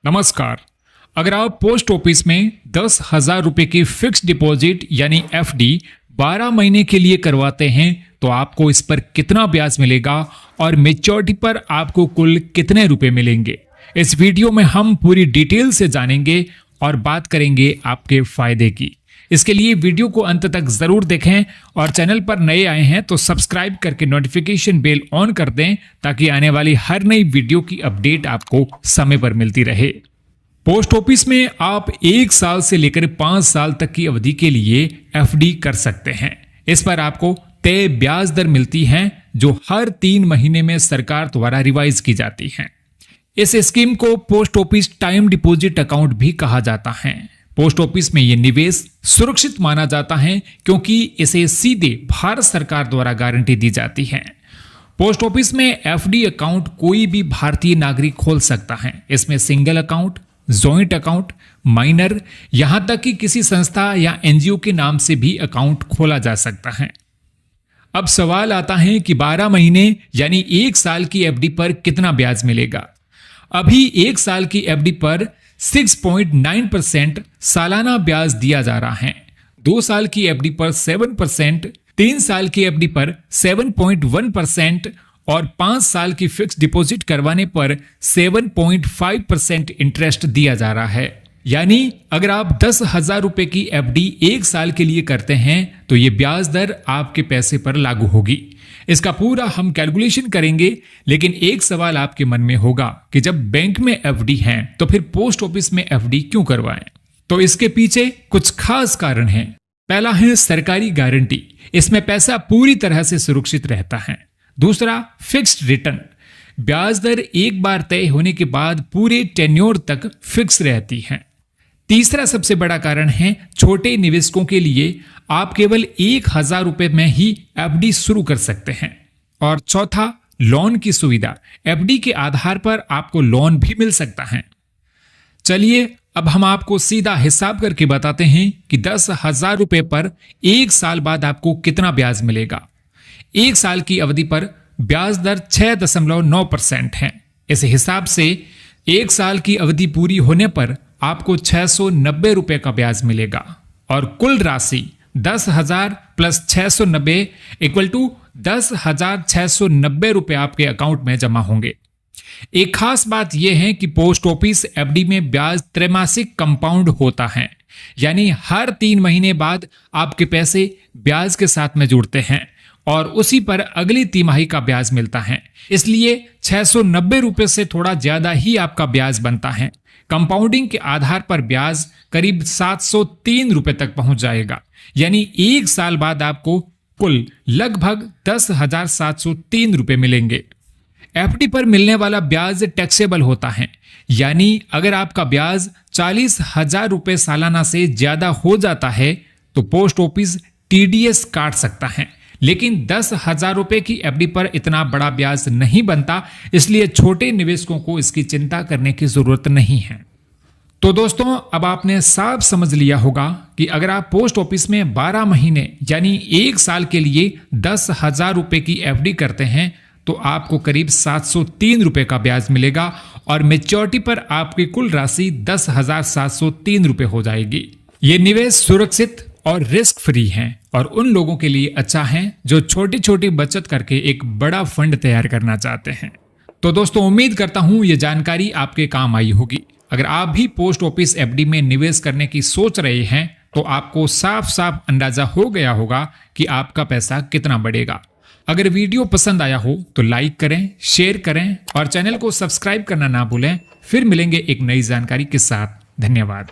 नमस्कार। अगर आप पोस्ट ऑफिस में 10,000 रुपए की फिक्स डिपॉजिट यानी एफडी 12 महीने के लिए करवाते हैं तो आपको इस पर कितना ब्याज मिलेगा और मेच्योरिटी पर आपको कुल कितने रुपए मिलेंगे, इस वीडियो में हम पूरी डिटेल से जानेंगे और बात करेंगे आपके फायदे की। इसके लिए वीडियो को अंत तक जरूर देखें और चैनल पर नए आए हैं तो सब्सक्राइब करके नोटिफिकेशन बेल ऑन कर दें ताकि आने वाली हर नई वीडियो की अपडेट आपको समय पर मिलती रहे। पोस्ट ऑफिस में आप 1 साल से लेकर 5 साल तक की अवधि के लिए एफडी कर सकते हैं। इस पर आपको तय ब्याज दर मिलती है जो हर 3 महीने में सरकार द्वारा रिवाइज की जाती है। इस स्कीम को post office time deposit account भी कहा जाता है। पोस्ट ऑफिस में यह निवेश सुरक्षित माना जाता है क्योंकि इसे सीधे भारत सरकार द्वारा गारंटी दी जाती है। पोस्ट ऑफिस में एफडी अकाउंट कोई भी भारतीय नागरिक खोल सकता है। इसमें single account, joint account, minor, यहां तक कि किसी संस्था या एनजीओ के नाम से भी अकाउंट खोला जा सकता है। अब सवाल आता है कि 12 महीने यानी 1 साल की एफडी पर कितना ब्याज मिलेगा। अभी 1 साल की एफडी पर 6.9% सालाना ब्याज दिया जा रहा है। 2 साल की एफडी पर 7%, 3 साल की एफडी पर 7.1% और 5 साल की फिक्स डिपॉजिट करवाने पर 7.5% इंटरेस्ट दिया जा रहा है। यानी अगर आप 10,000 रुपए की एफडी 1 साल के लिए करते हैं तो ये ब्याज दर आपके पैसे पर लागू होगी। इसका पूरा हम कैलकुलेशन करेंगे, लेकिन एक सवाल आपके मन में होगा कि जब बैंक में एफडी है तो फिर पोस्ट ऑफिस में एफडी क्यों करवाएं? तो इसके पीछे कुछ खास कारण हैं। पहला है सरकारी गारंटी, इसमें पैसा पूरी तरह से सुरक्षित रहता है। दूसरा, फिक्स्ड रिटर्न, ब्याज दर एक बार तय होने के बाद पूरे टेन्योर तक फिक्स रहती है। तीसरा सबसे बड़ा कारण है छोटे निवेशकों के लिए आप केवल 1,000 रुपए में ही एफडी शुरू कर सकते हैं। और चौथा, लोन की सुविधा, एफडी के आधार पर आपको लोन भी मिल सकता है। चलिए अब हम आपको सीधा हिसाब करके बताते हैं कि 10,000 रुपए पर 1 साल बाद आपको कितना ब्याज मिलेगा। 1 साल की अवधि पर ब्याज दर 6.9% है। इस हिसाब से 1 साल की अवधि पूरी होने पर आपको 690 रुपए का ब्याज मिलेगा और कुल राशि 10,000 प्लस 690 इक्वल टू 10,690 रुपए आपके अकाउंट में जमा होंगे। एक खास बात यह है कि पोस्ट ऑफिस एफडी में ब्याज त्रैमासिक कंपाउंड होता है, यानी हर 3 महीने बाद आपके पैसे ब्याज के साथ में जुड़ते हैं और उसी पर अगली तिमाही का ब्याज मिलता है। इसलिए 690 रुपए से थोड़ा ज्यादा ही आपका ब्याज बनता है। कंपाउंडिंग के आधार पर ब्याज करीब 703 रुपए तक पहुंच जाएगा, यानी 1 साल बाद आपको कुल लगभग 10,703 रुपए मिलेंगे। एफडी पर मिलने वाला ब्याज टैक्सेबल होता है, यानी अगर आपका ब्याज 40,000 रुपए सालाना से ज्यादा हो जाता है तो पोस्ट ऑफिस टीडीएस काट सकता है। लेकिन 10,000 रुपए की एफडी पर इतना बड़ा ब्याज नहीं बनता, इसलिए छोटे निवेशकों को इसकी चिंता करने की जरूरत नहीं है। तो दोस्तों, अब आपने साफ समझ लिया होगा कि अगर आप पोस्ट ऑफिस में 12 महीने यानी 1 साल के लिए 10,000 रुपए की एफडी करते हैं तो आपको करीब 703 रुपए का ब्याज मिलेगा और मेच्योरिटी पर आपकी कुल राशि 10,703 रुपए हो जाएगी। ये निवेश सुरक्षित और रिस्क फ्री है और उन लोगों के लिए अच्छा है जो छोटी छोटी बचत करके एक बड़ा फंड तैयार करना चाहते हैं। तो दोस्तों, उम्मीद करता हूं ये जानकारी आपके काम आई होगी। अगर आप भी पोस्ट ऑफिस एफडी में निवेश करने की सोच रहे हैं तो आपको साफ साफ अंदाजा हो गया होगा कि आपका पैसा कितना बढ़ेगा। अगर वीडियो पसंद आया हो तो लाइक करें, शेयर करें और चैनल को सब्सक्राइब करना ना भूलें। फिर मिलेंगे एक नई जानकारी के साथ। धन्यवाद।